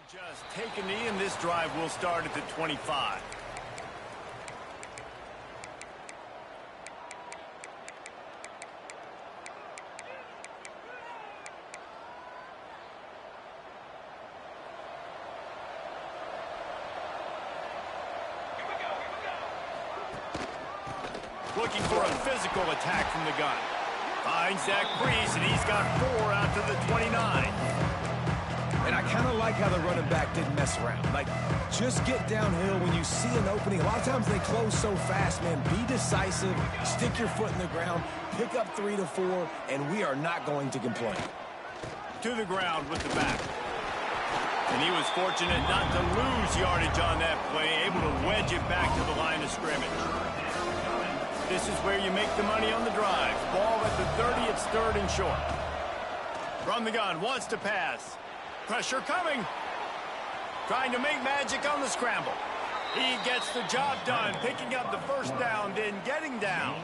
Just take a knee, and this drive will start at the 25. Looking for a physical attack from the gun. Finds that crease, and he's got 4 out to the 29. And I kind of like how the running back didn't mess around. Like, just get downhill when you see an opening. A lot of times they close so fast, man. Be decisive, stick your foot in the ground, pick up 3 to 4, and we are not going to complain. To the ground with the back. And he was fortunate not to lose yardage on that play, able to wedge it back to the line of scrimmage. This is where you make the money on the drive. Ball at the 30, it's 3rd and short. From the gun, wants to pass. Pressure coming. Trying to make magic on the scramble. He gets the job done, picking up the first down, then getting down.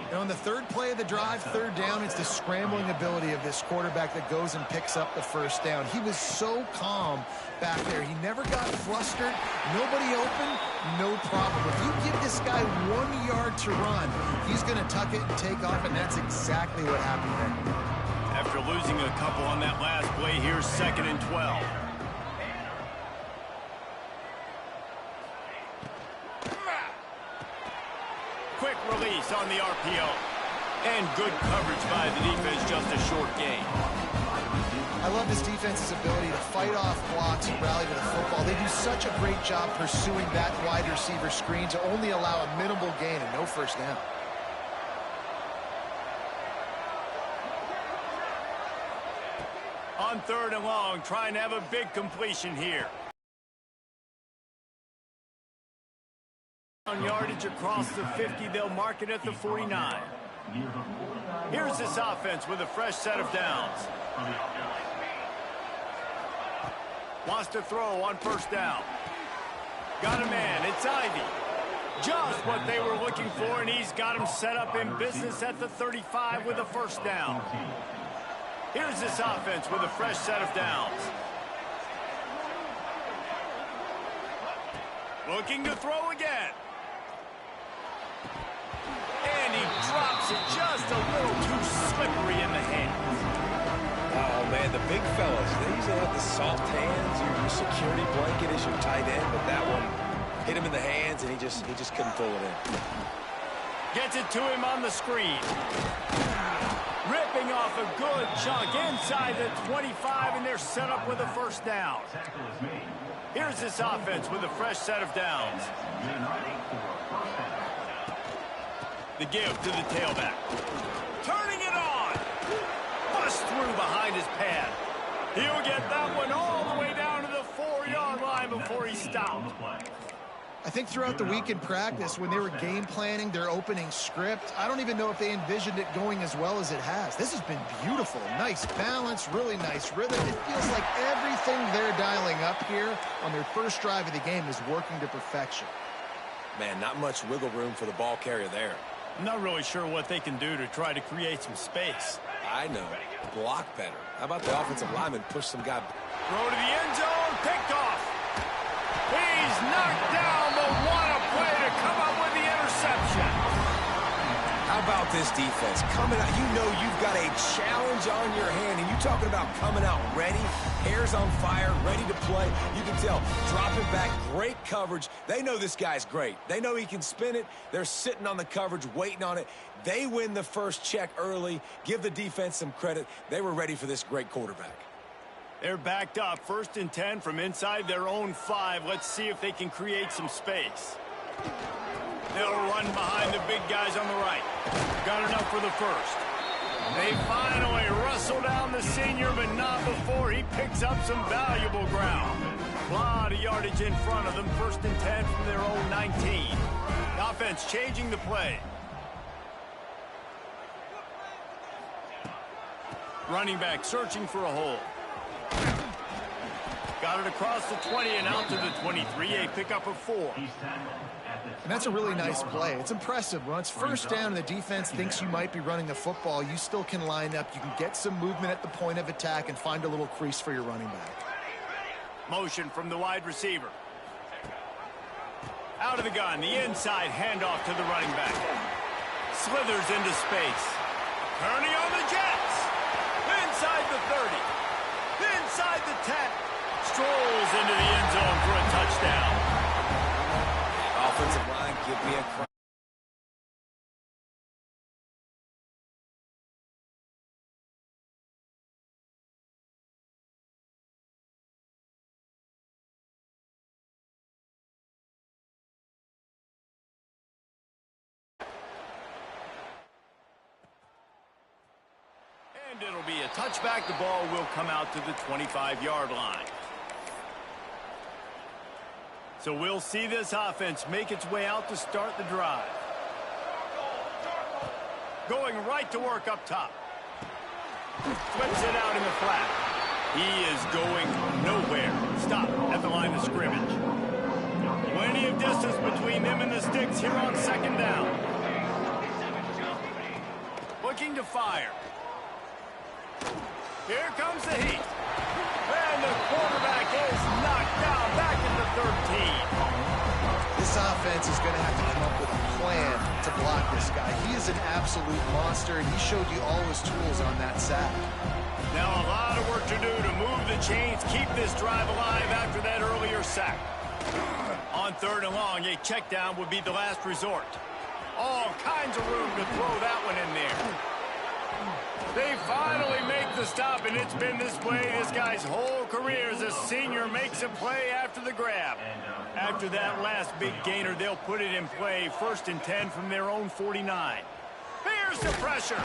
And on the 3rd play of the drive, 3rd down, it's the scrambling ability of this quarterback that goes and picks up the first down. He was so calm back there. He never got flustered. Nobody open, no problem. If you give this guy 1 yard to run, he's going to tuck it and take off, and that's exactly what happened there. After losing a couple on that last play, here's 2nd and 12. Quick release on the RPO. And good coverage by the defense, just a short gain. I love this defense's ability to fight off blocks and rally to the football. They do such a great job pursuing that wide receiver screen to only allow a minimal gain and no first down. On 3rd and long, trying to have a big completion here. On yardage across the 50, they'll mark it at the 49. Here's this offense with a fresh set of downs. Wants to throw on 1st down. Got a man, it's Ivy. Just what they were looking for, and he's got him set up in business at the 35 with a 1st down. Here's this offense with a fresh set of downs. Looking to throw again. And he drops it just a little too slippery in the hands. Oh, man, the big fellas, they usually have the soft hands, your security blanket is your tight end, but that one hit him in the hands, and he just couldn't pull it in. Gets it to him on the screen. Ripping off a good chunk inside the 25, and they're set up with a 1st down. Here's this offense with a fresh set of downs. The give to the tailback. Turning it on. Bust through behind his pad. He'll get that one all the way down to the 4-yard line before he stopped. I think throughout the week in practice, when they were game planning their opening script, I don't even know if they envisioned it going as well as it has. This has been beautiful. Nice balance, really nice rhythm. It feels like everything they're dialing up here on their first drive of the game is working to perfection. Man, not much wiggle room for the ball carrier there. I'm not really sure what they can do to try to create some space. I know. Block better. How about the offensive lineman push some guy? Throw to the end zone, picked off. He's knocked down, but what a play to come up with the interception. How about this defense? Coming out, you know you've got a challenge on your hand, and you talking about coming out ready, hair's on fire, ready to play. You can tell, dropping back, great coverage. They know this guy's great. They know he can spin it. They're sitting on the coverage, waiting on it. They win the first check early. Give the defense some credit. They were ready for this great quarterback. They're backed up, 1st and 10 from inside their own 5. Let's see if they can create some space. They'll run behind the big guys on the right. Got enough for the 1st. They finally wrestle down the senior, but not before he picks up some valuable ground. A lot of yardage in front of them, 1st and 10 from their own 19. The offense changing the play. Running back searching for a hole. Got it across the 20 and out to the 23, a pickup of 4. And that's a really nice play. It's impressive. When it's 1st down and the defense thinks you might be running the football, you still can line up. You can get some movement at the point of attack and find a little crease for your running back. motion from the wide receiver. Out of the gun, the inside handoff to the running back. Slithers into space. Kearney on the Jets. Inside the 30. Inside the 10. Strolls into the end zone for a touchdown. Offensive line, give me a cry. And it'll be a touchback. The ball will come out to the 25-yard line. So we'll see this offense make its way out to start the drive. Going right to work up top. Flips it out in the flat. He is going nowhere. Stop at the line of scrimmage. Plenty of distance between them and the sticks here on second down. Looking to fire. Here comes the heat. And the quarterback is knocked down back at the 13. This offense is going to have to come up with a plan to block this guy. He is an absolute monster, and he showed you all his tools on that sack. Now a lot of work to do to move the chains, keep this drive alive after that earlier sack. On third and long, a check down would be the last resort. All kinds of room to throw that one in there. They finally make the stop, and it's been this way this guy's whole career as a senior makes a play after the grab. After that last big gainer, they'll put it in play, 1st and 10 from their own 49. Here's the pressure.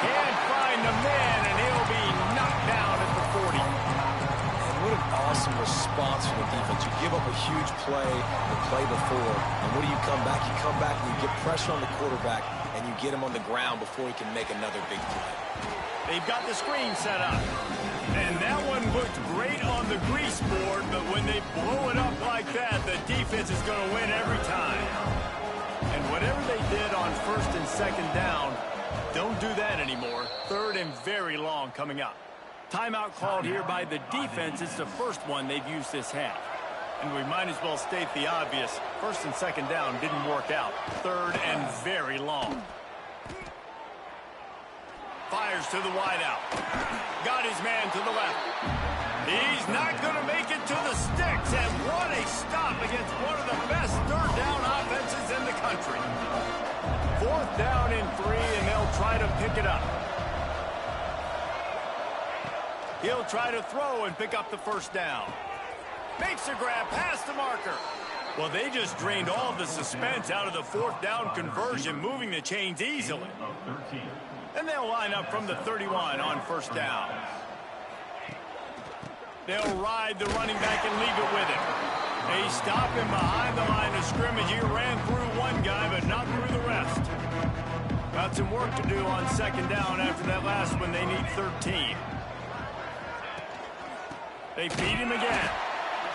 Can't find the man, and he'll be knocked down at the 40. And what an awesome response from the defense. You give up a huge play the play before, and what do you come back? You come back and you get pressure on the quarterback, and you get him on the ground before he can make another big play. They've got the screen set up. And that one looked great on the grease board, but when they blow it up like that, the defense is going to win every time. And whatever they did on 1st and 2nd down, don't do that anymore. 3rd and very long coming up. Timeout called here by the defense. It's the first one they've used this half. And we might as well state the obvious. 1st and 2nd down didn't work out. 3rd and very long. Fires to the wideout. Got his man to the left. He's not going to make it to the sticks. And what a stop against one of the best 3rd down offenses in the country. 4th down and 3, and they'll try to pick it up. He'll try to throw and pick up the 1st down. Makes a grab past the marker. Well, they just drained all of the suspense out of the 4th down conversion, moving the chains easily. And they'll line up from the 31 on 1st down. They'll ride the running back and leave it with him. They stop him behind the line of scrimmage. He ran through one guy, but not through the rest. Got some work to do on 2nd down after that last one. They need 13. They beat him again.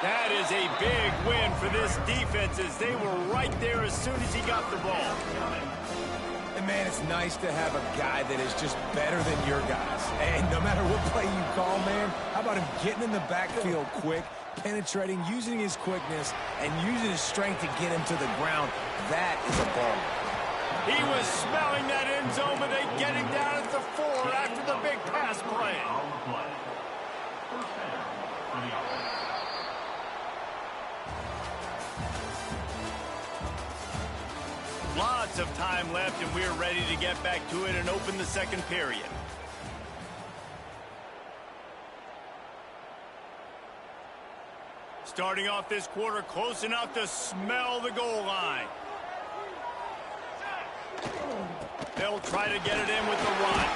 That is a big win for this defense as they were right there as soon as he got the ball. And, man, it's nice to have a guy that is just better than your guys. And no matter what play you call, man, how about him getting in the backfield quick, penetrating, using his quickness, and using his strength to get him to the ground. That is a ball. He was smelling that end zone, but they get him down at the 4 after the big pass play. Lots of time left, and we're ready to get back to it and open the 2nd period. Starting off this quarter close enough to smell the goal line. They'll try to get it in with the run.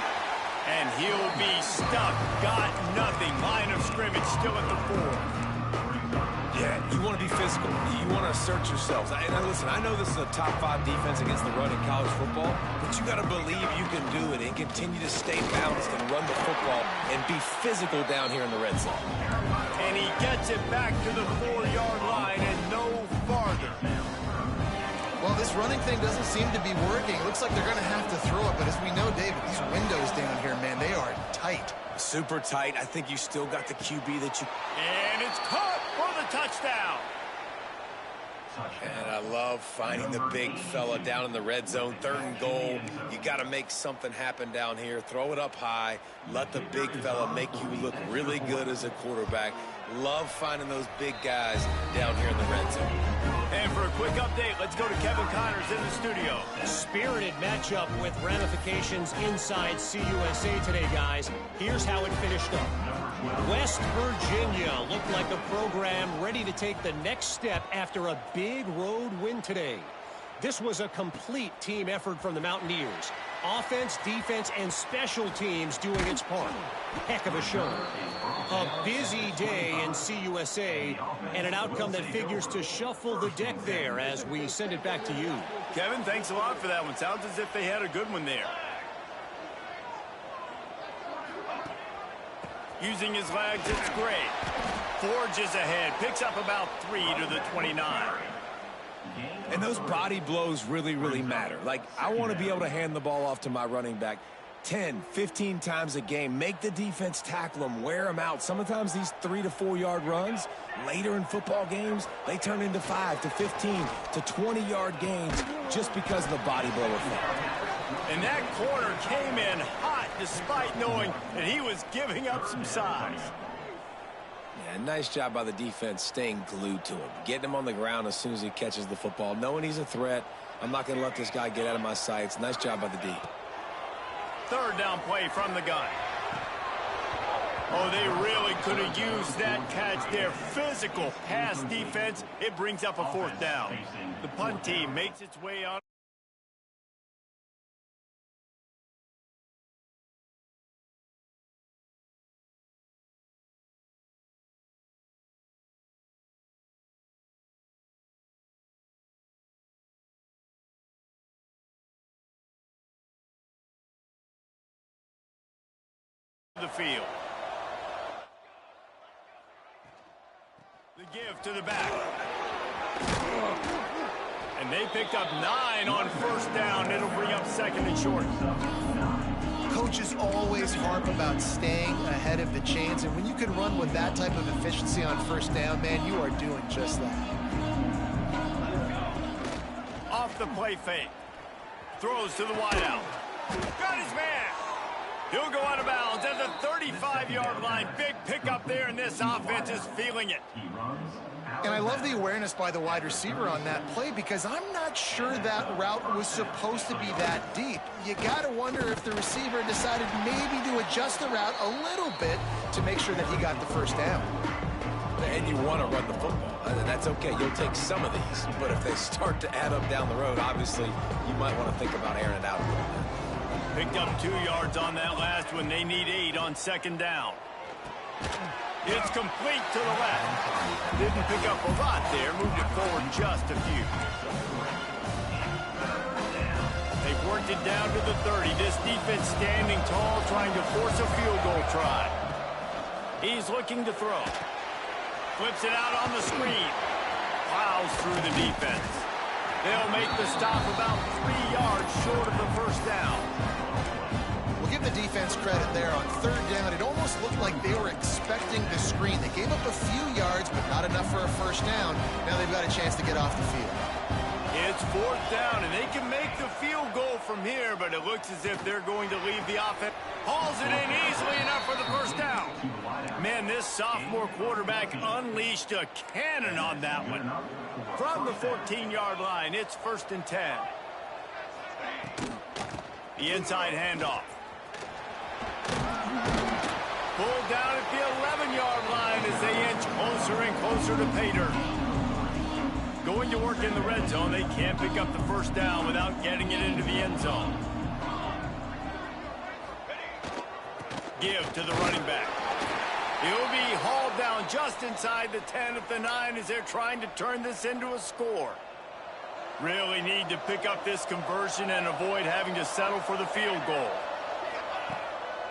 And he'll be stuck. Got nothing. Line of scrimmage still at the 4. Yeah, you want to be physical. You want to assert yourselves. And listen, I know this is a top 5 defense against the run in college football, but you got to believe you can do it and continue to stay balanced and run the football and be physical down here in the red zone. And he gets it back to the 4-yard line and no farther. Well, this running thing doesn't seem to be working. It looks like they're going to have to throw it, but as we know, David, these windows down here, man, they are tight. Super tight. I think you still got the QB that you... And it's caught for the touchdown. And I love finding the big fella down in the red zone. 3rd and goal. You got to make something happen down here. Throw it up high. Let the big fella make you look really good as a quarterback. Love finding those big guys down here in the red zone. And for a quick update, let's go to Kevin Connors in the studio. Spirited matchup with ramifications inside CUSA today, guys. Here's how it finished up. West Virginia looked like a program ready to take the next step after a big road win today. This was a complete team effort from the Mountaineers. Offense, defense, and special teams doing its part. Heck of a show. A busy day in CUSA, and an outcome that figures to shuffle the deck there as we send it back to you. Kevin, thanks a lot for that one. Sounds as if they had a good one there. Using his legs, it's great. Forges ahead, picks up about 3 to the 29. And those body blows really, really matter. Like, I want to be able to hand the ball off to my running back 10, 15 times a game. Make the defense tackle them, wear them out. Sometimes these 3 to 4 yard runs, later in football games, they turn into 5 to 15 to 20 yard gains just because of the body blow effect. And that corner came in hot despite knowing that he was giving up some size. Yeah, nice job by the defense staying glued to him. Getting him on the ground as soon as he catches the football. Knowing he's a threat, I'm not going to let this guy get out of my sights. Nice job by the D. 3rd down play from the gun. Oh, they really could have used that catch there. Physical pass defense. It brings up a 4th down. The punt team makes its way on. The field. The give to the back. And they picked up 9 on 1st down. It'll bring up 2nd and short. Coaches always harp about staying ahead of the chains, and when you can run with that type of efficiency on 1st down, man, you are doing just that. Off the play fake. Throws to the wideout. Got his man. He'll go out of bounds at the 35-yard line. Big pickup there, and this offense is feeling it. And I love the awareness by the wide receiver on that play because I'm not sure that route was supposed to be that deep. You got to wonder if the receiver decided maybe to adjust the route a little bit to make sure that he got the 1st down. And you want to run the football. That's okay. You'll take some of these. But if they start to add up down the road, obviously, you might want to think about airing it out a little bit. Picked up 2 yards on that last one. They need 8 on 2nd down. It's complete to the left. Didn't pick up a lot there. Moved it forward just a few. They've worked it down to the 30. This defense standing tall, trying to force a field goal try. He's looking to throw. Flips it out on the screen. Plows through the defense. They'll make the stop about 3 yards short of the 1st down. We'll give the defense credit there on 3rd down. It almost looked like they were expecting the screen. They gave up a few yards, but not enough for a 1st down. Now they've got a chance to get off the field. It's 4th down, and they can make the field goal from here, but it looks as if they're going to leave the offense. Hauls it in easily enough for the 1st down. Man, this sophomore quarterback unleashed a cannon on that one. From the 14-yard line, it's 1st and 10. The inside handoff. Pulled down at the 11-yard line as they inch closer and closer to pay dirt. Going to work in the red zone. They can't pick up the 1st down without getting it into the end zone. Give to the running back. He'll be hauled down just inside the 10 at the 9 as they're trying to turn this into a score. Really need to pick up this conversion and avoid having to settle for the field goal.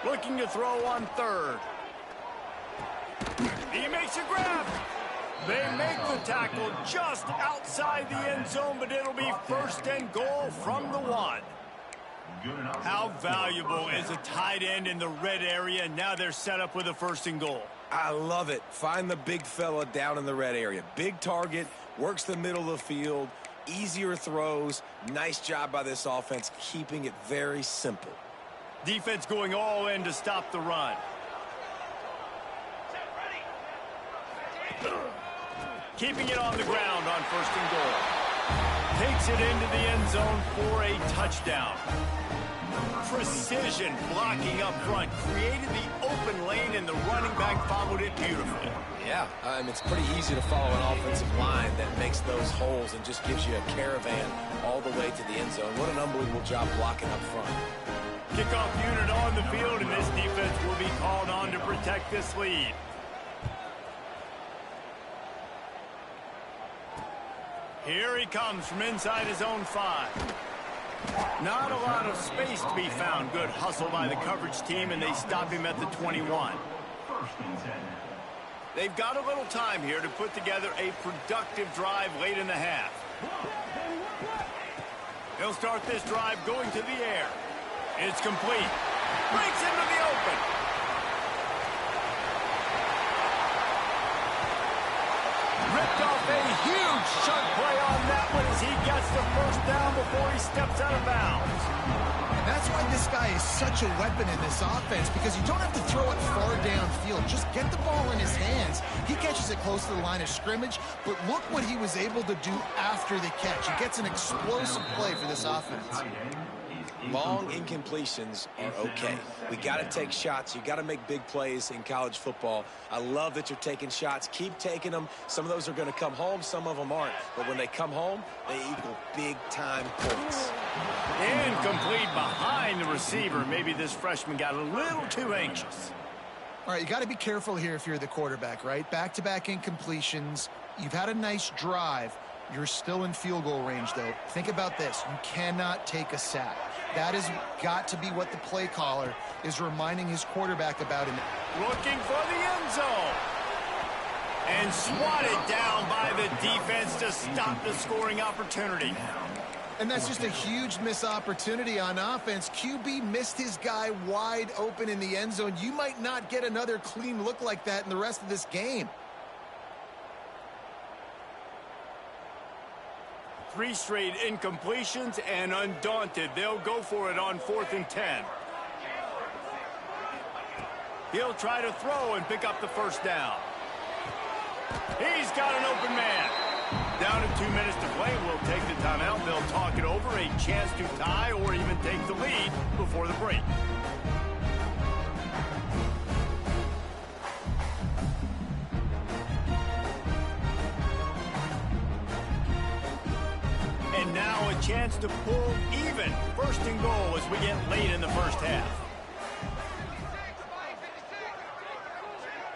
Looking to throw on 3rd. He makes a grab. They make the tackle just outside the end zone, but it'll be first and goal from the 1. How valuable is a tight end in the red area? Now they're set up with a first and goal. I love it. Find the big fella down in the red area. Big target, works the middle of the field, easier throws. Nice job by this offense, keeping it very simple. Defense going all in to stop the run. Keeping it on the ground on first and goal. Takes it into the end zone for a touchdown. Precision blocking up front. Created the open lane, and the running back followed it beautifully. Yeah, it's pretty easy to follow an offensive line that makes those holes and just gives you a caravan all the way to the end zone. What an unbelievable job blocking up front. Kickoff unit on the field, and this defense will be called on to protect this lead. Here he comes from inside his own 5. Not a lot of space to be found. Good hustle by the coverage team, and they stop him at the 21. They've got a little time here to put together a productive drive late in the half. He'll start this drive going to the air. It's complete. Breaks into the open. Ripped off a huge chunk play on that one as he gets the first down before he steps out of bounds. And that's why this guy is such a weapon in this offense, because you don't have to throw it far downfield. Just get the ball in his hands. He catches it close to the line of scrimmage, but look what he was able to do after the catch. He gets an explosive play for this offense. Long incompletions are okay. We got to take shots. You got to make big plays in college football. I love that you're taking shots. Keep taking them. Some of those are going to come home. Some of them aren't. But when they come home, they equal big-time points. Incomplete behind the receiver. Maybe this freshman got a little too anxious. All right, you got to be careful here if you're the quarterback, right? Back-to-back incompletions. You've had a nice drive. You're still in field goal range, though. Think about this. You cannot take a sack. That has got to be what the play caller is reminding his quarterback about. Looking for the end zone. And swatted down by the defense to stop the scoring opportunity. And that's just a huge missed opportunity on offense. QB missed his guy wide open in the end zone. You might not get another clean look like that in the rest of this game. 3 straight incompletions, and undaunted, they'll go for it on 4th and 10. He'll try to throw and pick up the first down. He's got an open man. Down to 2 minutes to play. We'll take the timeout. They'll talk it over. A chance to tie or even take the lead before the break. And now a chance to pull even. First and goal as we get late in the first half.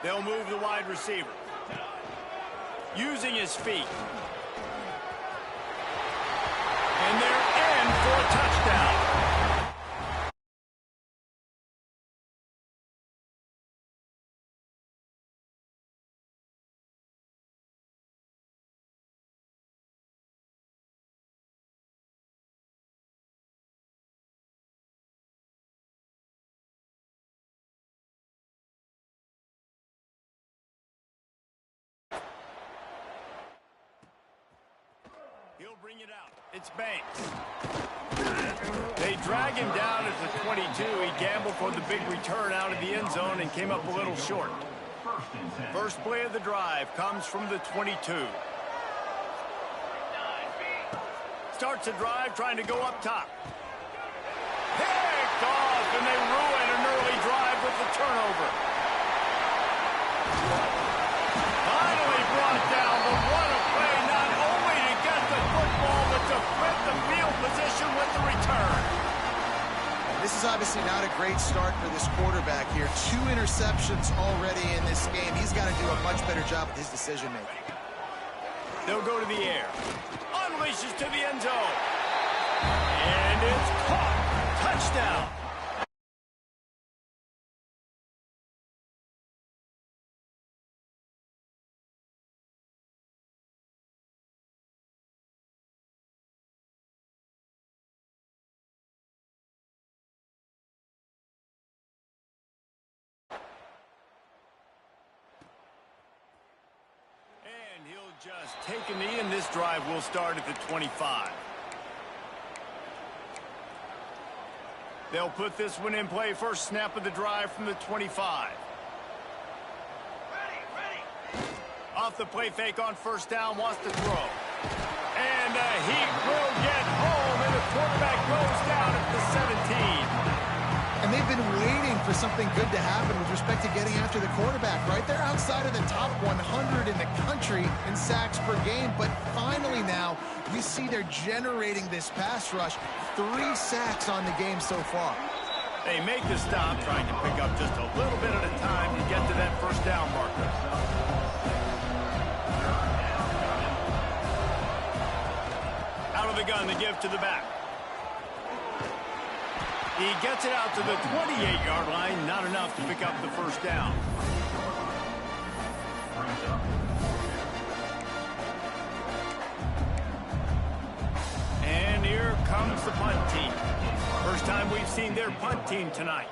They'll move the wide receiver. Using his feet. And they're in for a touchdown. He'll bring it out. It's Banks. They drag him down at the 22. He gambled for the big return out of the end zone and came up a little short. First play of the drive comes from the 22. Starts a drive trying to go up top. Picked off, and they ruin an early drive with the turnover. Finally brought down, but what a play, not only to get the football, but to flip the field position with the return. This is obviously not a great start for this quarterback here. 2 interceptions already in this game. He's got to do a much better job with his decision-making. They'll go to the air. Unleashes to the end zone. And it's caught. Touchdown. Just take a knee, and this drive will start at the 25. They'll put this one in play. First snap of the drive from the 25. Off the play fake on first down, wants to throw. And he will get home, and the quarterback goes down at the 17. And they've been waiting for something good to happen with respect to getting after the quarterback, right? They're outside of the top 100 in the country in sacks per game, but finally now you see they're generating this pass rush. 3 sacks on the game so far. They make the stop, trying to pick up just a little bit at a time to get to that first down marker. Out of the gun, the give to the back. He gets it out to the 28-yard line, not enough to pick up the first down. And here comes the punt team. First time we've seen their punt team tonight.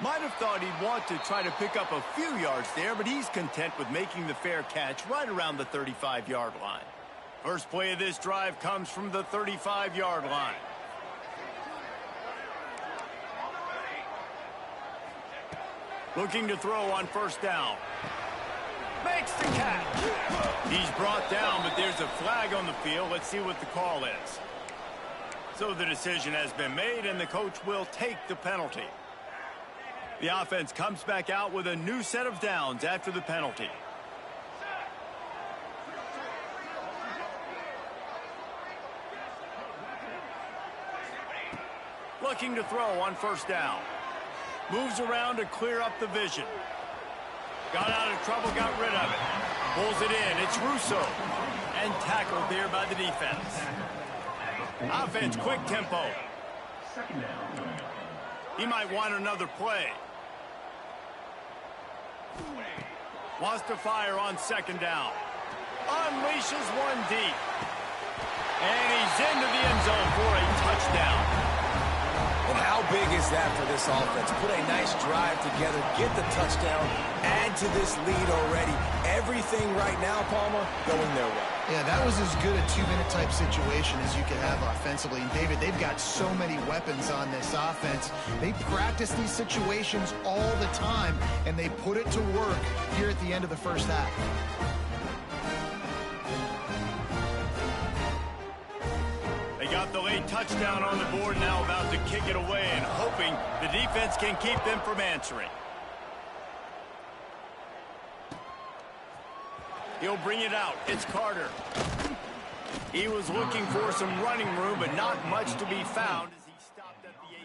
Might have thought he'd want to try to pick up a few yards there, but he's content with making the fair catch right around the 35-yard line. First play of this drive comes from the 35-yard line. Looking to throw on first down. Makes the catch. He's brought down, but there's a flag on the field. Let's see what the call is. So the decision has been made, and the coach will take the penalty. The offense comes back out with a new set of downs after the penalty. Looking to throw on first down. Moves around to clear up the vision. Got out of trouble, got rid of it. Pulls it in, it's Russo. And tackled there by the defense. Offense, quick tempo. He might want another play. Wants to fire on second down. Unleashes one deep. And he's into the end zone for a touchdown. And how big is that for this offense? Put a nice drive together, get the touchdown, add to this lead already. Everything right now, Palmer, going their way. Yeah, that was as good a 2-minute type situation as you could have offensively. And David, they've got so many weapons on this offense. They practice these situations all the time, and they put it to work here at the end of the first half. Got the late touchdown on the board, now about to kick it away and hoping the defense can keep them from answering. He'll bring it out. It's Carter. He was looking for some running room, but not much to be found as he stopped at the 18.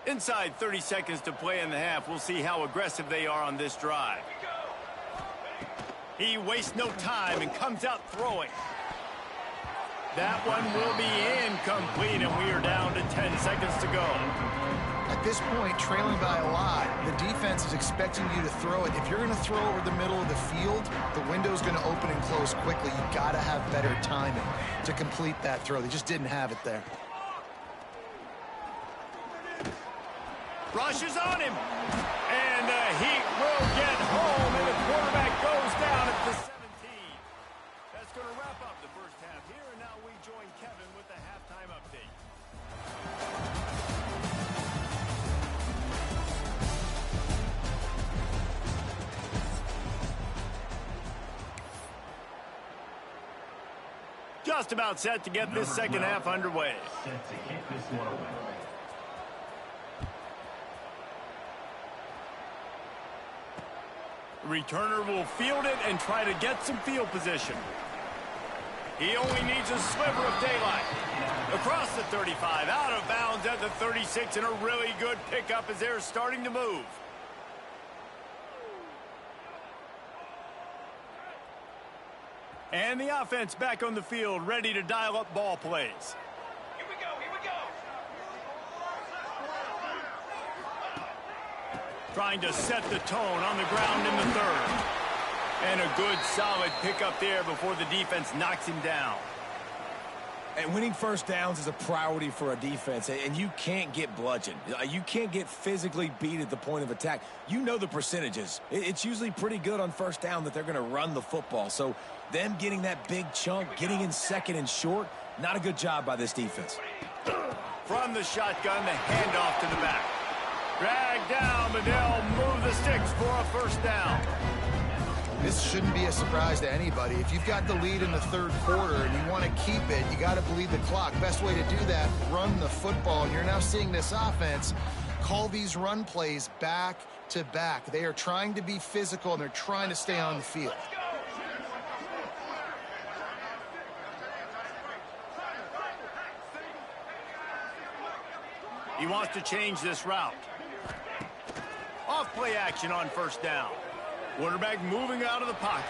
Inside 30 seconds to play in the half. We'll see how aggressive they are on this drive. He wastes no time and comes out throwing. That one will be incomplete, and we are down to 10 seconds to go. At this point, trailing by a lot, the defense is expecting you to throw it. If you're going to throw over the middle of the field, the window's going to open and close quickly. You've got to have better timing to complete that throw. They just didn't have it there. Rushes on him, and he will get home, and the quarterback goes down at the 17. That's going to wrap up the first half here, and now we join Kevin with the halftime update. Just about set to get this second half underway. Set to kick this one away. Returner will field it and try to get some field position. He only needs a sliver of daylight. Across the 35, out of bounds at the 36, and a really good pickup as they're starting to move. And the offense back on the field, ready to dial up ball plays. Here we go, here we go. Trying to set the tone on the ground in the third. And a good, solid pickup there before the defense knocks him down. And winning first downs is a priority for a defense, and you can't get bludgeoned. You can't get physically beat at the point of attack. You know the percentages. It's usually pretty good on first down that they're going to run the football. So them getting that big chunk, getting in second and short, not a good job by this defense. From the shotgun, the handoff to the back. Drag down, but they'll move the sticks for a first down. This shouldn't be a surprise to anybody. If you've got the lead in the third quarter and you want to keep it, you got to bleed the clock. Best way to do that, run the football. And you're now seeing this offense call these run plays back to back. They are trying to be physical, and they're trying to stay on the field. He wants to change this route. Off play action on first down. Quarterback moving out of the pocket.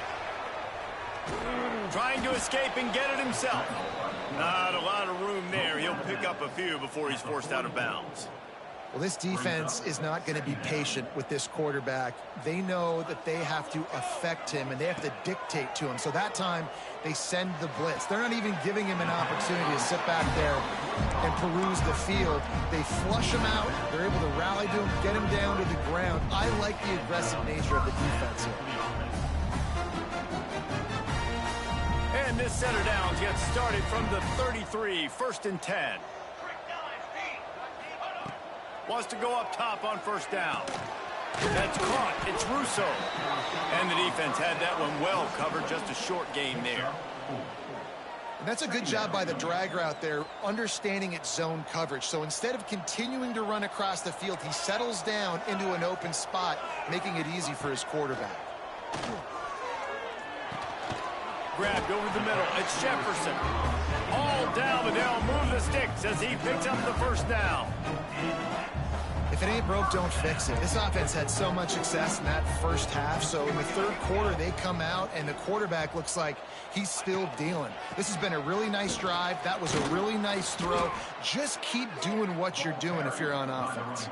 Trying to escape and get it himself. Not a lot of room there. He'll pick up a few before he's forced out of bounds. Well, this defense is not going to be patient with this quarterback. They know that they have to affect him, and they have to dictate to him. So that time, they send the blitz. They're not even giving him an opportunity to sit back there and peruse the field. They flush him out. They're able to rally to him, get him down to the ground. I like the aggressive nature of the defense here. And this set of downs gets started from the 33, 1st and 10. Wants to go up top on first down. That's caught. It's Russo. And the defense had that one well covered. Just a short gain there. And that's a good job by the drag route there, understanding its zone coverage. So instead of continuing to run across the field, he settles down into an open spot, making it easy for his quarterback. Grabbed over the middle. It's Jefferson. All down, but they'll move the sticks as he picks up the first down. If it ain't broke, don't fix it. This offense had so much success in that first half, so in the third quarter, they come out, and the quarterback looks like he's still dealing. This has been a really nice drive. That was a really nice throw. Just keep doing what you're doing if you're on offense.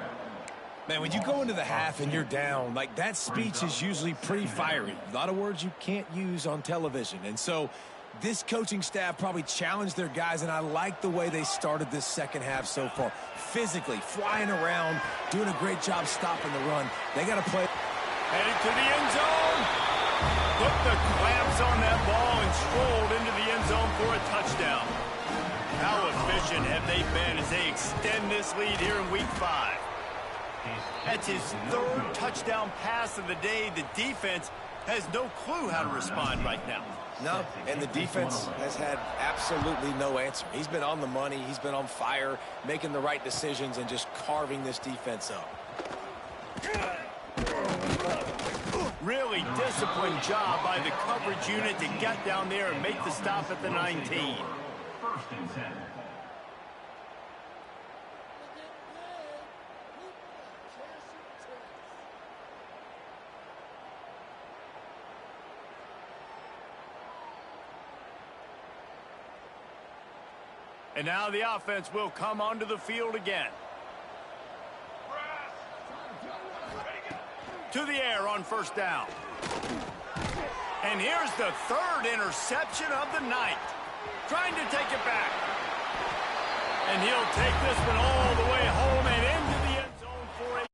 Man, when you go into the half and you're down, like, that speech is usually pretty fiery. A lot of words you can't use on television. And so this coaching staff probably challenged their guys, and I like the way they started this second half so far. Physically, flying around, doing a great job stopping the run. They got to play. Headed to the end zone. Put the clamps on that ball and strolled into the end zone for a touchdown. How efficient have they been as they extend this lead here in Week 5? That's his third touchdown pass of the day. The defense has no clue how to respond right now. No, and the defense has had absolutely no answer. He's been on the money. He's been on fire, making the right decisions and just carving this defense up. Really disciplined job by the coverage unit to get down there and make the stop at the 19. 1st and 10. And now the offense will come onto the field again. To the air on first down. And here's the third interception of the night. Trying to take it back. And he'll take this one all the way home and into the end zone for a...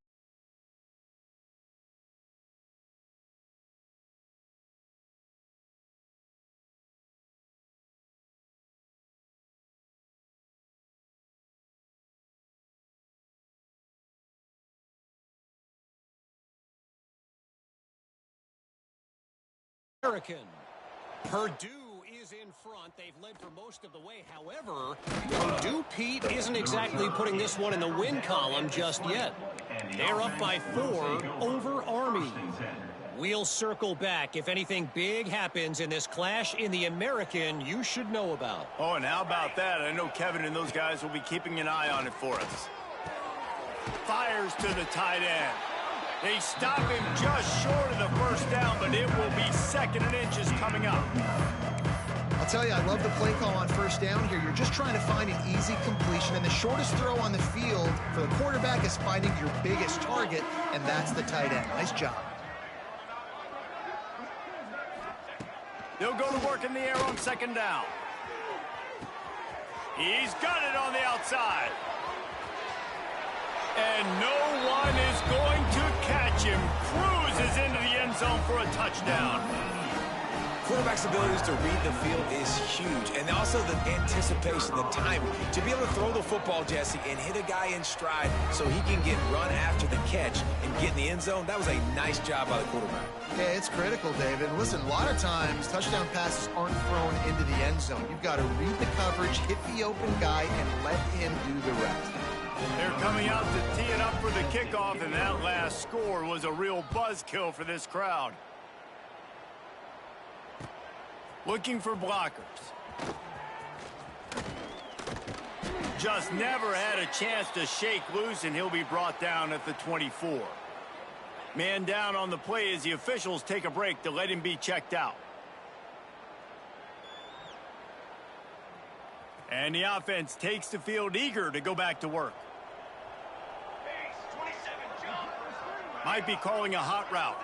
American. Purdue is in front. They've led for most of the way. However, Purdue, Pete, isn't exactly putting this one in the win column just yet. They're up by 4 over Army. We'll circle back if anything big happens in this clash in the American you should know about. Oh, and how about that? I know Kevin and those guys will be keeping an eye on it for us. Fires to the tight end. They stop him just short of the first down, but it will be 2nd and inches coming up. I'll tell you, I love the play call on first down here. You're just trying to find an easy completion, and the shortest throw on the field for the quarterback is finding your biggest target, and that's the tight end. Nice job. They'll go to work in the air on 2nd down. He's got it on the outside. And no one is going to catch him. Cruises into the end zone for a touchdown. Quarterback's abilities to read the field is huge. And also the anticipation, the timing. To be able to throw the football, Jesse, and hit a guy in stride so he can get run after the catch and get in the end zone, that was a nice job by the quarterback. Yeah, it's critical, David. Listen, a lot of times touchdown passes aren't thrown into the end zone. You've got to read the coverage, hit the open guy, and let him do the rest. They're coming out to tee it up for the kickoff, and that last score was a real buzzkill for this crowd. Looking for blockers. Just never had a chance to shake loose, and he'll be brought down at the 24. Man down on the play as the officials take a break to let him be checked out. And the offense takes the field eager to go back to work. Might be calling a hot route.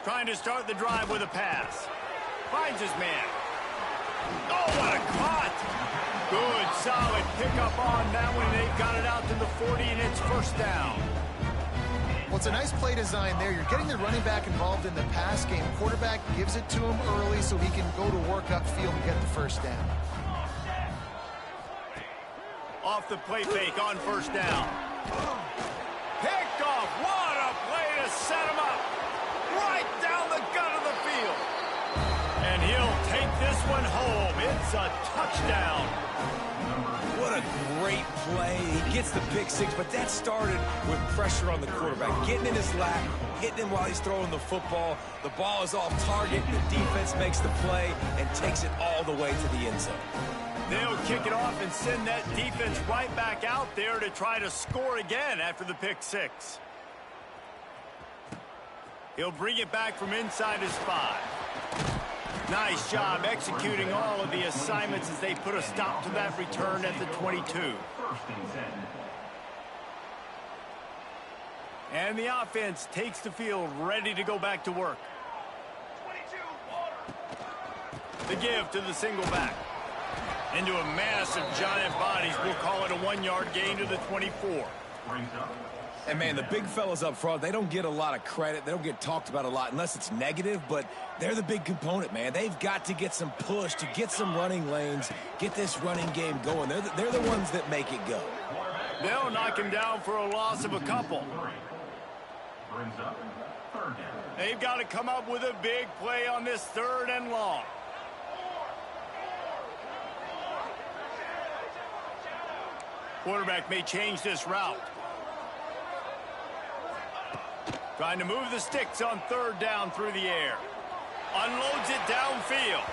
Trying to start the drive with a pass. Finds his man. Oh, what a caught! Good, solid pickup on that one. They've got it out to the 40, and it's first down. Well, it's a nice play design there. You're getting the running back involved in the pass game. Quarterback gives it to him early so he can go to work upfield and get the first down. Off the play fake on first down. Picked off. What a play to set him up. Right down the gut of the field. And he'll take this one home. It's a touchdown. What a great play. He gets the pick six, but that started with pressure on the quarterback. Getting in his lap, hitting him while he's throwing the football. The ball is off target. The defense makes the play and takes it all the way to the end zone. They'll kick it off and send that defense right back out there to try to score again after the pick six. He'll bring it back from inside his 5. Nice job executing all of the assignments as they put a stop to that return at the 22. And the offense takes the field ready to go back to work. The give to the single back. Into a massive giant bodies. We'll call it a 1-yard gain to the 24. And, man, the big fellas up front, they don't get a lot of credit. They don't get talked about a lot unless it's negative, but they're the big component, man. They've got to get some push, to get some running lanes, get this running game going. They're the ones that make it go. They'll knock him down for a loss of a couple. They've got to come up with a big play on this 3rd and long. Quarterback may change this route. Trying to move the sticks on 3rd down through the air. Unloads it downfield.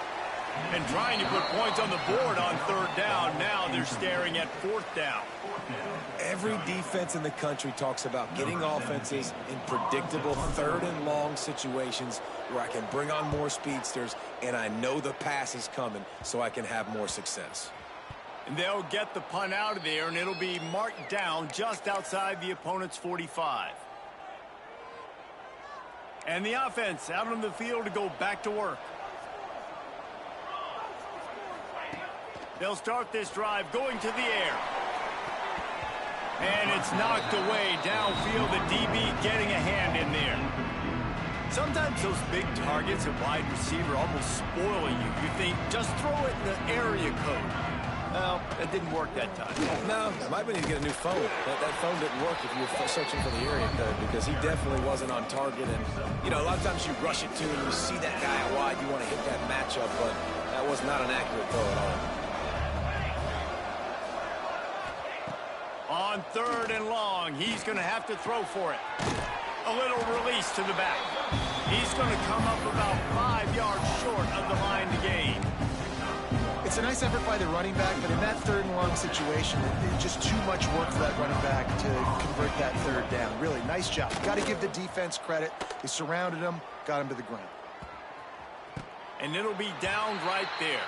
And trying to put points on the board on 3rd down. Now they're staring at 4th down. Every defense in the country talks about getting offenses in predictable 3rd and long situations where I can bring on more speedsters and I know the pass is coming so I can have more success. And they'll get the punt out of there, and it'll be marked down just outside the opponent's 45. And the offense out on the field to go back to work. They'll start this drive going to the air. And it's knocked away downfield. The DB getting a hand in there. Sometimes those big targets at wide receiver almost spoil you. You think, just throw it in the area code. Well, that didn't work that time. No, might be need to get a new phone. That phone didn't work if you were searching for the area code because he definitely wasn't on target. And, you know, a lot of times you rush it to and you see that guy out wide, you want to hit that matchup, but that was not an accurate throw at all. On 3rd and long, he's going to have to throw for it. A little release to the back. He's going to come up about 5 yards short of the line to gain. It's a nice effort by the running back, but in that 3rd and long situation, it's just too much work for that running back to convert that 3rd down. Really, nice job. Got to give the defense credit. They surrounded him, got him to the ground. And it'll be down right there.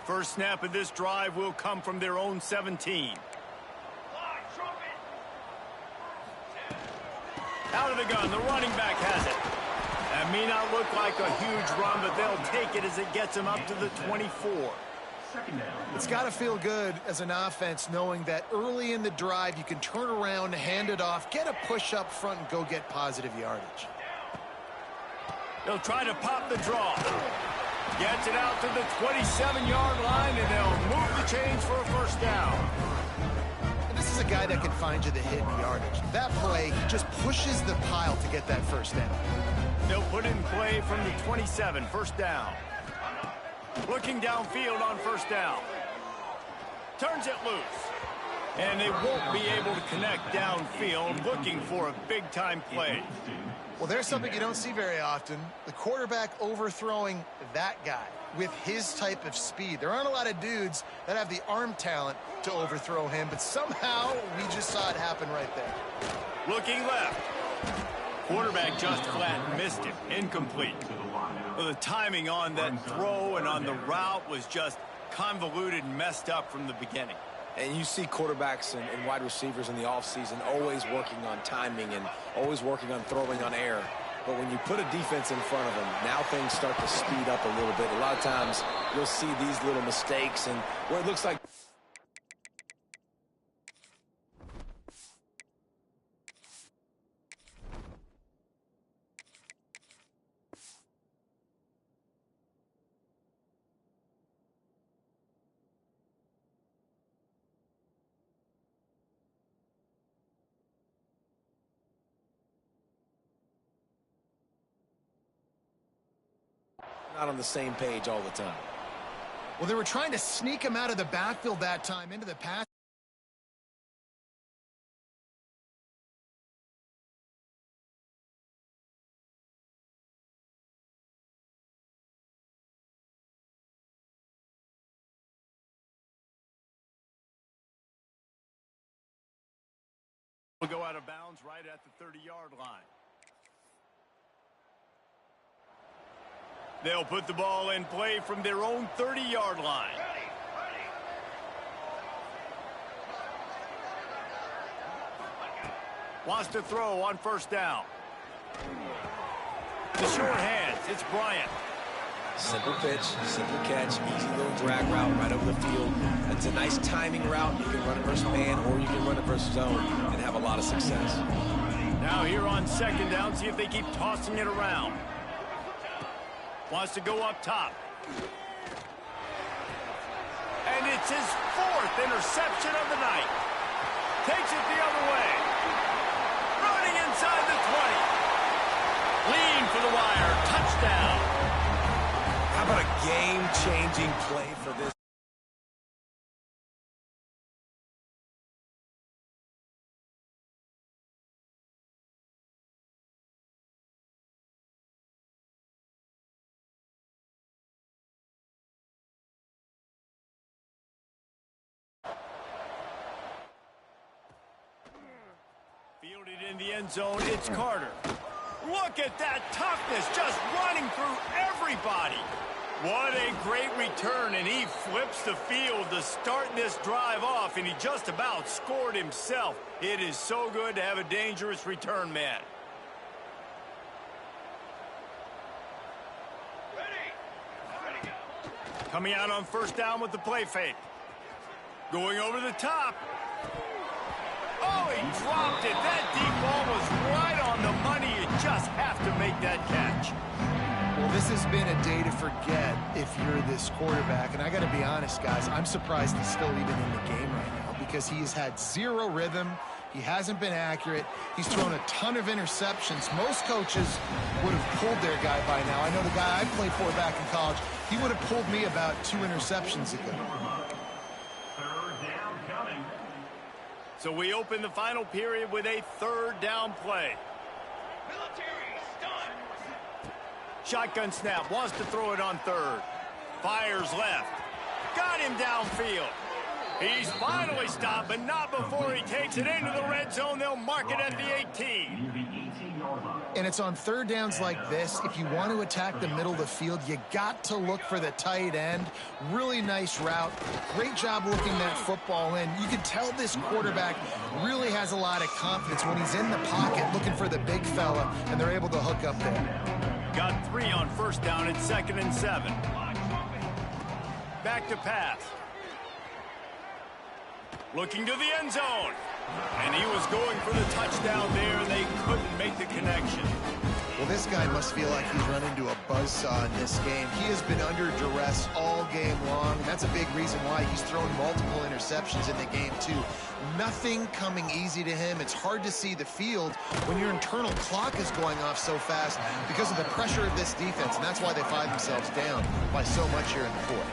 First snap of this drive will come from their own 17. Out of the gun, the running back has it. That may not look like a huge run, but they'll take it as it gets them up to the 24. It's got to feel good as an offense knowing that early in the drive you can turn around, hand it off, get a push up front, and go get positive yardage. They'll try to pop the draw. Gets it out to the 27-yard line, and they'll move the chains for a first down. And this is a guy that can find you the hidden yardage. That play, he just pushes the pile to get that first down. They'll put it in play from the 27, first down. Looking downfield on first down. Turns it loose. And they won't be able to connect downfield, looking for a big-time play. Well, there's something you don't see very often. The quarterback overthrowing that guy with his type of speed. There aren't a lot of dudes that have the arm talent to overthrow him, but somehow we just saw it happen right there. Looking left. Quarterback just flat missed him. Incomplete. Well, the timing on that throw and on the route was just convoluted and messed up from the beginning. And you see quarterbacks and wide receivers in the offseason always working on timing and always working on throwing on air. But when you put a defense in front of them, now things start to speed up a little bit. A lot of times you'll see these little mistakes and where it looks like not on the same page all the time. Well, they were trying to sneak him out of the backfield that time into the pass. Will go out of bounds right at the 30-yard line. They'll put the ball in play from their own 30-yard line. Wants to throw on first down. The short hands, it's Bryant. Simple pitch, simple catch, easy little drag route right over the field. It's a nice timing route. You can run it versus man or you can run it versus zone and have a lot of success. Now here on second down, see if they keep tossing it around. Wants to go up top. And it's his fourth interception of the night. Takes it the other way. Running inside the 20. Lean for the wire. Touchdown. How about a game-changing play for this? Fielded in the end zone, it's Carter. Look at that toughness, just running through everybody. What a great return, and he flips the field to start this drive off, and he just about scored himself. It is so good to have a dangerous return man. Coming out on first down with the play fake. Going over the top. Oh, he dropped it. That deep ball was right on the money. You just have to make that catch. Well, this has been a day to forget if you're this quarterback. And I got to be honest, guys, I'm surprised he's still even in the game right now because he has had zero rhythm. He hasn't been accurate. He's thrown a ton of interceptions. Most coaches would have pulled their guy by now. I know the guy I played for back in college, he would have pulled me about 2 interceptions ago. So we open the final period with a third down play. Shotgun snap, wants to throw it on third. Fires left. Got him downfield. He's finally stopped, but not before he takes it into the red zone. They'll mark it at the 18. And it's on third downs like this. If you want to attack the middle of the field, you got to look for the tight end. Really nice route. Great job looking that football in. You can tell this quarterback really has a lot of confidence when he's in the pocket looking for the big fella, and they're able to hook up there. Got 3 on first down and 2nd and 7. Back to pass. Looking to the end zone. And he was going for the touchdown there, and they couldn't make the connection. Well, this guy must feel like he's run into a buzzsaw in this game. He has been under duress all game long, and that's a big reason why he's thrown multiple interceptions in the game, too. Nothing coming easy to him. It's hard to see the field when your internal clock is going off so fast because of the pressure of this defense, and that's why they find themselves down by so much here in the fourth.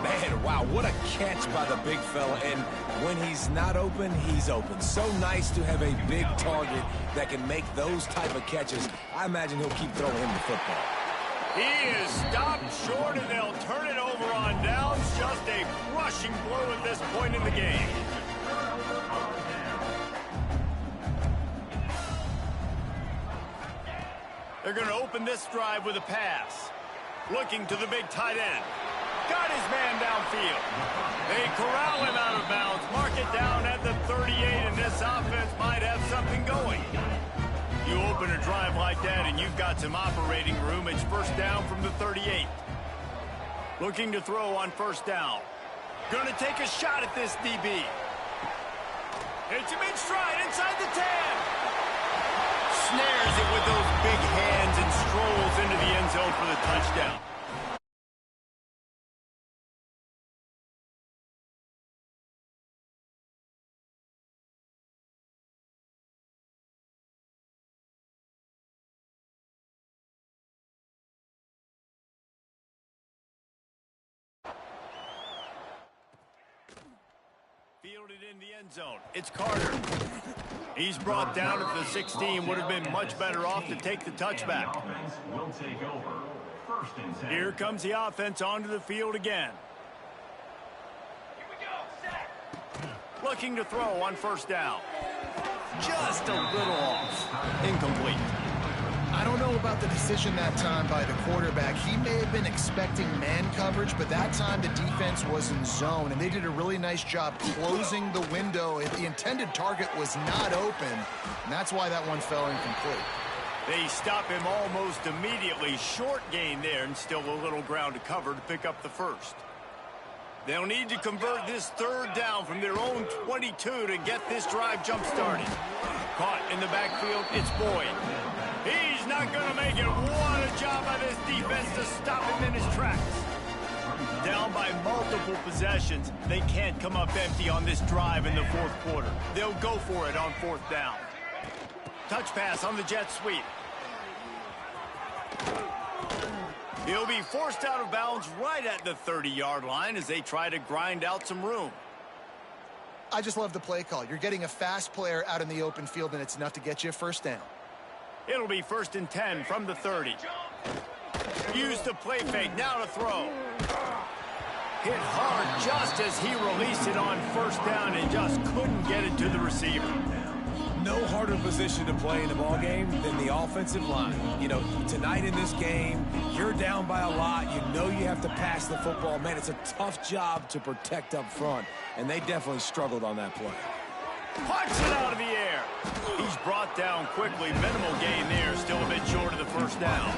Man, wow, what a catch by the big fella. And when he's not open, he's open. So nice to have a big target that can make those type of catches. I imagine he'll keep throwing him the football. He is stopped short, and they'll turn it over on downs. Just a crushing blow at this point in the game. They're going to open this drive with a pass. Looking to the big tight end. Got his man downfield. They corral him out of bounds. Mark it down at the 38, and this offense might have something going. You open a drive like that, and you've got some operating room. It's first down from the 38. Looking to throw on first down. Going to take a shot at this DB. Hits him in stride inside the 10. Snares it with those big hands and strolls into the end zone for the touchdown. Fielded in the end zone. It's Carter. He's brought down at the 16. Would have been much better off to take the touchback. Here comes the offense onto the field again. Looking to throw on first down. Just a little off. Incomplete. I don't know about the decision that time by the quarterback. He may have been expecting man coverage, but that time the defense was in zone, and they did a really nice job closing the window. The intended target was not open, and that's why that one fell incomplete. They stop him almost immediately. Short gain there, and still a little ground to cover to pick up the first. They'll need to convert this third down from their own 22 to get this drive jump-started. Caught in the backfield, it's Boyd. He's not going to make it. What a job by this defense to stop him in his tracks. Down by multiple possessions, they can't come up empty on this drive in the fourth quarter. They'll go for it on fourth down. Touch pass on the jet sweep. He'll be forced out of bounds right at the 30-yard line as they try to grind out some room. I just love the play call. You're getting a fast player out in the open field, and it's enough to get you a first down. It'll be 1st and 10 from the 30. Use the play fake, now to throw. Hit hard just as he released it on first down and just couldn't get it to the receiver. No harder position to play in a ball game than the offensive line. You know, tonight in this game, you're down by a lot. You know you have to pass the football. Man, it's a tough job to protect up front, and they definitely struggled on that play. Punch it out of the air. He's brought down quickly. Minimal gain there. Still a bit short of the first down.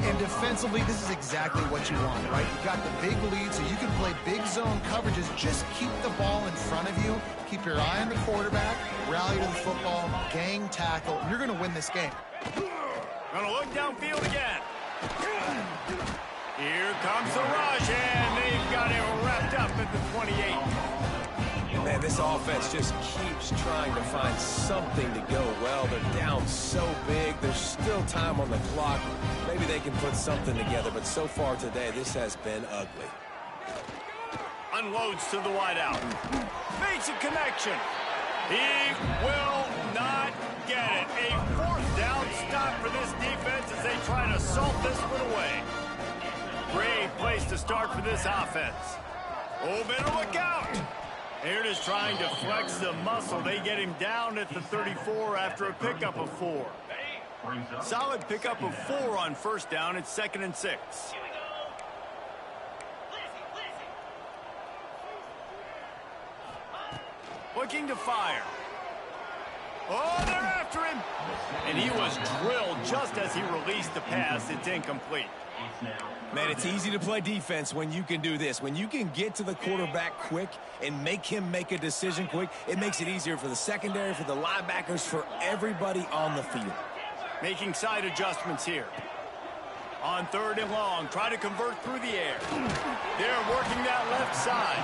And defensively, this is exactly what you want, right? You've got the big lead, so you can play big zone coverages. Just keep the ball in front of you. Keep your eye on the quarterback. Rally to the football. Gang tackle. And you're going to win this game. Going to look downfield again. Here comes the rush, and they've got it wrapped up at the 28. Man, this offense just keeps trying to find something to go well. They're down so big. There's still time on the clock. Maybe they can put something together, but so far today, this has been ugly. Unloads to the wideout. Makes a connection. He will not get it. A fourth down stop for this defense as they try to salt this one away. Great place to start for this offense. Oh, better look out. They're just trying to flex the muscle. They get him down at the 34 after a pickup of 4. Solid pickup of 4 on first down. It's 2nd and 6. Looking to fire. Oh, they're after him. And he was drilled just as he released the pass. It's incomplete. Man, it's easy to play defense when you can do this. When you can get to the quarterback quick and make him make a decision quick, it makes it easier for the secondary, for the linebackers, for everybody on the field. Making side adjustments here. On 3rd and long, try to convert through the air. They're working that left side.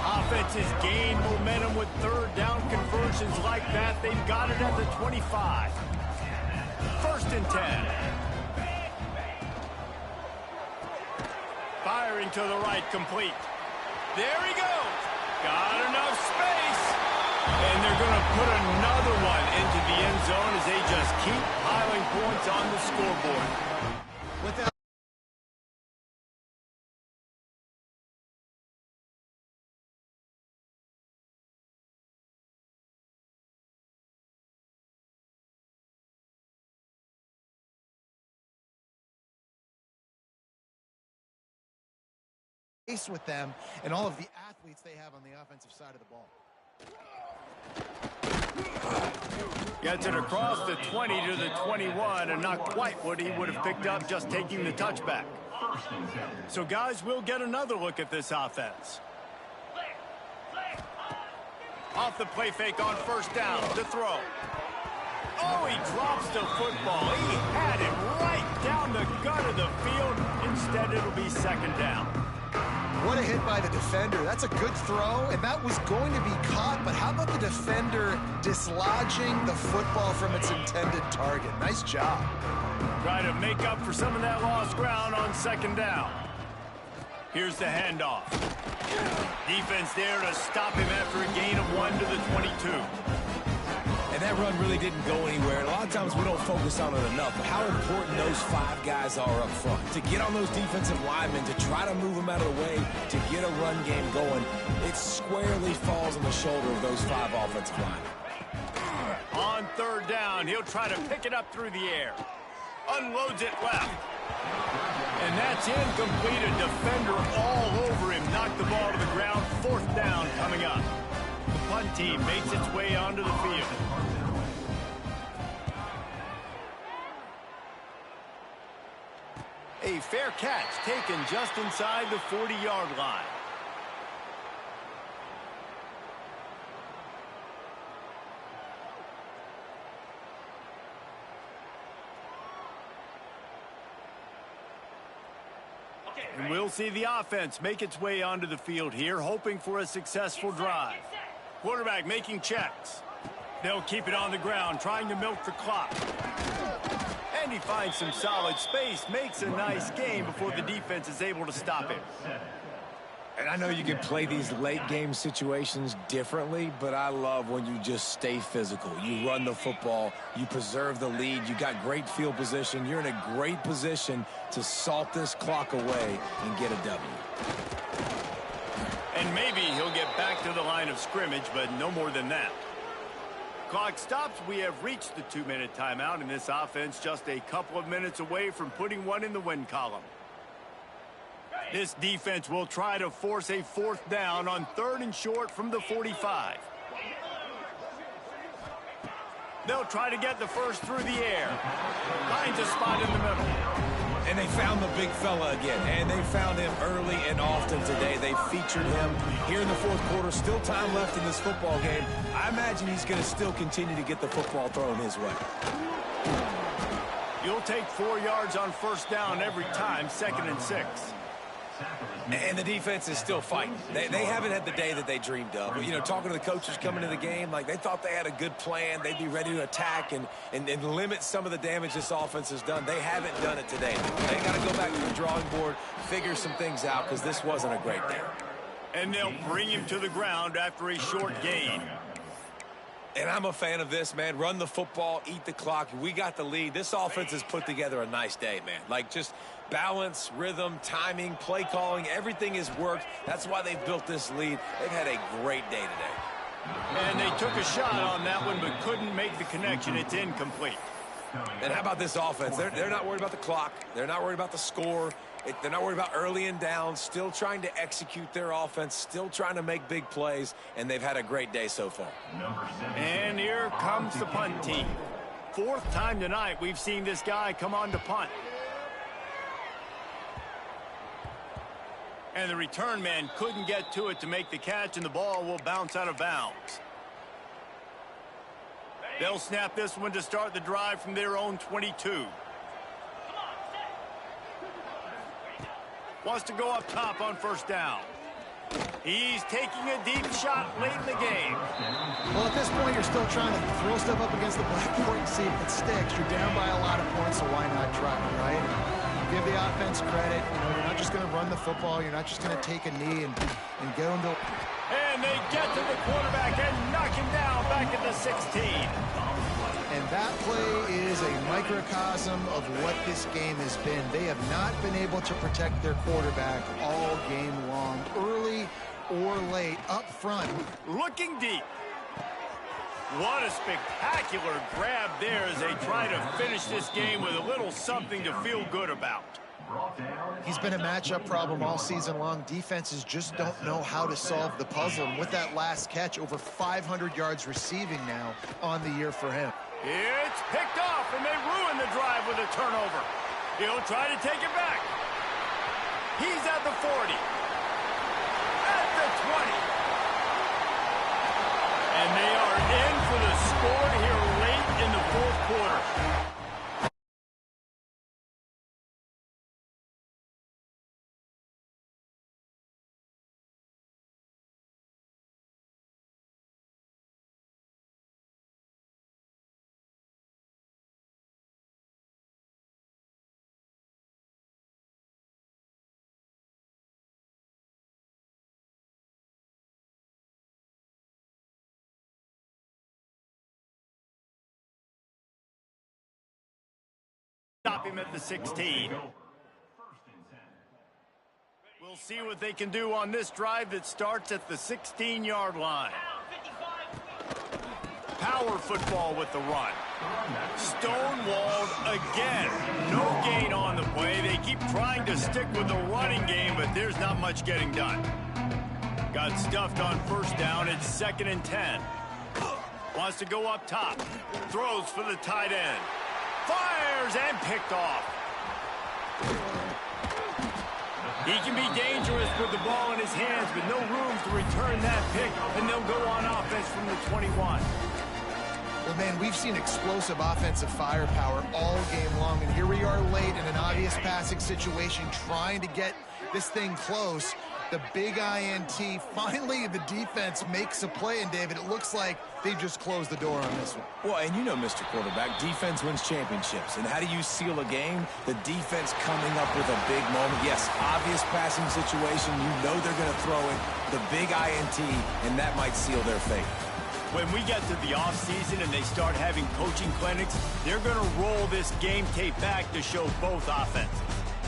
Offense has gained momentum with 3rd down conversions like that. They've got it at the 25. 1st and 10. Firing to the right, complete. There he goes. Got enough space. And they're going to put another one into the end zone as they just keep piling points on the scoreboard. Without with them and all of the athletes they have on the offensive side of the ball. Gets it across the 20 to the 21, and not quite what he would have picked up just taking the touchback. So, guys, we'll get another look at this offense. Off the play fake on first down to throw. Oh, he drops the football. He had it right down the gut of the field. Instead, it'll be 2nd down. What a hit by the defender. That's a good throw, and that was going to be caught, but how about the defender dislodging the football from its intended target? Nice job. Try to make up for some of that lost ground on 2nd down. Here's the handoff. Defense there to stop him after a gain of 1 to the 22. And that run really didn't go anywhere. A lot of times we don't focus on it enough, but how important those 5 guys are up front. To get on those defensive linemen, to try to move them out of the way, to get a run game going, it squarely falls on the shoulder of those 5 offensive linemen. On 3rd down, he'll try to pick it up through the air. Unloads it left. And that's incomplete. A defender all over him. Knocked the ball to the ground. 4th down coming up. The punt team makes its way onto the field. A fair catch taken just inside the 40-yard line. And we'll see the offense make its way onto the field here, hoping for a successful drive. Quarterback making checks. They'll keep it on the ground, trying to milk the clock. And he finds some solid space, makes a nice game before the defense is able to stop him. And I know you can play these late-game situations differently, but I love when you just stay physical. You run the football, you preserve the lead, you got great field position, you're in a great position to salt this clock away and get a W. And maybe he'll get back to the line of scrimmage, but no more than that. Clock stops. We have reached the 2-minute timeout, and this offense just a couple of minutes away from putting one in the win column. This defense will try to force a 4th down on 3rd and short from the 45. They'll try to get the first through the air. Finds a spot in the middle. And they found the big fella again, and they found him early and often today. They featured him here in the 4th quarter. Still time left in this football game. I imagine he's going to still continue to get the football thrown his way. You'll take 4 yards on first down every time, 2nd and 6. And the defense is still fighting. They haven't had the day that they dreamed of. But, you know, talking to the coaches coming to the game, like they thought they had a good plan. They'd be ready to attack and limit some of the damage this offense has done. They haven't done it today. They got to go back to the drawing board, figure some things out, because this wasn't a great day. And they'll bring him to the ground after a short gain. And I'm a fan of this, man. Run the football, eat the clock. We got the lead. This offense has put together a nice day, man. Like, just balance, rhythm, timing, play calling, everything has worked. That's why they've built this lead. They've had a great day today. And they took a shot on that one, but couldn't make the connection. It's incomplete. And how about this offense? They're not worried about the clock. They're not worried about the score. They're not worried about early and down. Still trying to execute their offense. Still trying to make big plays. And they've had a great day so far. And here comes the punt team. Fourth time tonight we've seen this guy come on to punt. And the return man couldn't get to it to make the catch, and the ball will bounce out of bounds. They'll snap this one to start the drive from their own 22. Wants to go up top on first down. He's taking a deep shot late in the game. Well, at this point, you're still trying to throw stuff up against the blackboard and see if it sticks. You're down by a lot of points, so why not try, right? Give the offense credit. You know, you're not just going to run the football. You're not just going to take a knee and get them to... And they get to the quarterback and knock him down back at the 16. And that play is a microcosm of what this game has been. They have not been able to protect their quarterback all game long, early or late, up front. Looking deep. What a spectacular grab there as they try to finish this game with a little something to feel good about. He's been a matchup problem all season long. Defenses just don't know how to solve the puzzle. And with that last catch, over 500 yards receiving now on the year for him. It's picked off, and they ruin the drive with a turnover. He'll try to take it back. He's at the 40. At the 20. And they are in for the score here late in the fourth quarter. Stop him at the 16. We'll see what they can do on this drive that starts at the 16-yard line. Power football with the run. Stonewalled again. No gain on the play. They keep trying to stick with the running game, but there's not much getting done. Got stuffed on first down. It's 2nd and 10. Wants to go up top. Throws for the tight end. Fires and picked off. He can be dangerous with the ball in his hands, but no room to return that pick, and they'll go on offense from the 21. Well, man, we've seen explosive offensive firepower all game long, and here we are late in an obvious passing situation trying to get this thing close. The big INT, finally the defense makes a play, and David, it looks like they just closed the door on this one. Well, and you know, Mr. Quarterback, defense wins championships. And how do you seal a game? The defense coming up with a big moment. Yes, obvious passing situation. You know they're going to throw it. The big INT, and that might seal their fate. When we get to the offseason and they start having coaching clinics, they're going to roll this game tape back to show both offenses.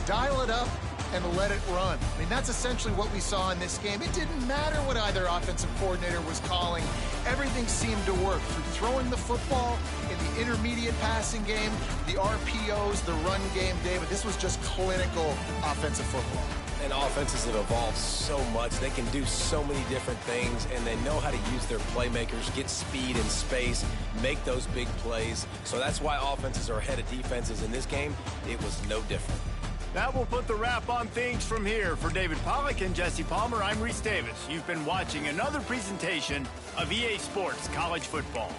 Dial it up and let it run. I mean, that's essentially what we saw in this game. It didn't matter what either offensive coordinator was calling. Everything seemed to work through throwing the football in the intermediate passing game, the RPOs, the run game. David, this was just clinical offensive football. And offenses have evolved so much. They can do so many different things, and they know how to use their playmakers, get speed and space, make those big plays. So that's why offenses are ahead of defenses. In this game, it was no different. That will put the wrap on things from here. For David Pollack and Jesse Palmer, I'm Reese Davis. You've been watching another presentation of EA Sports College Football.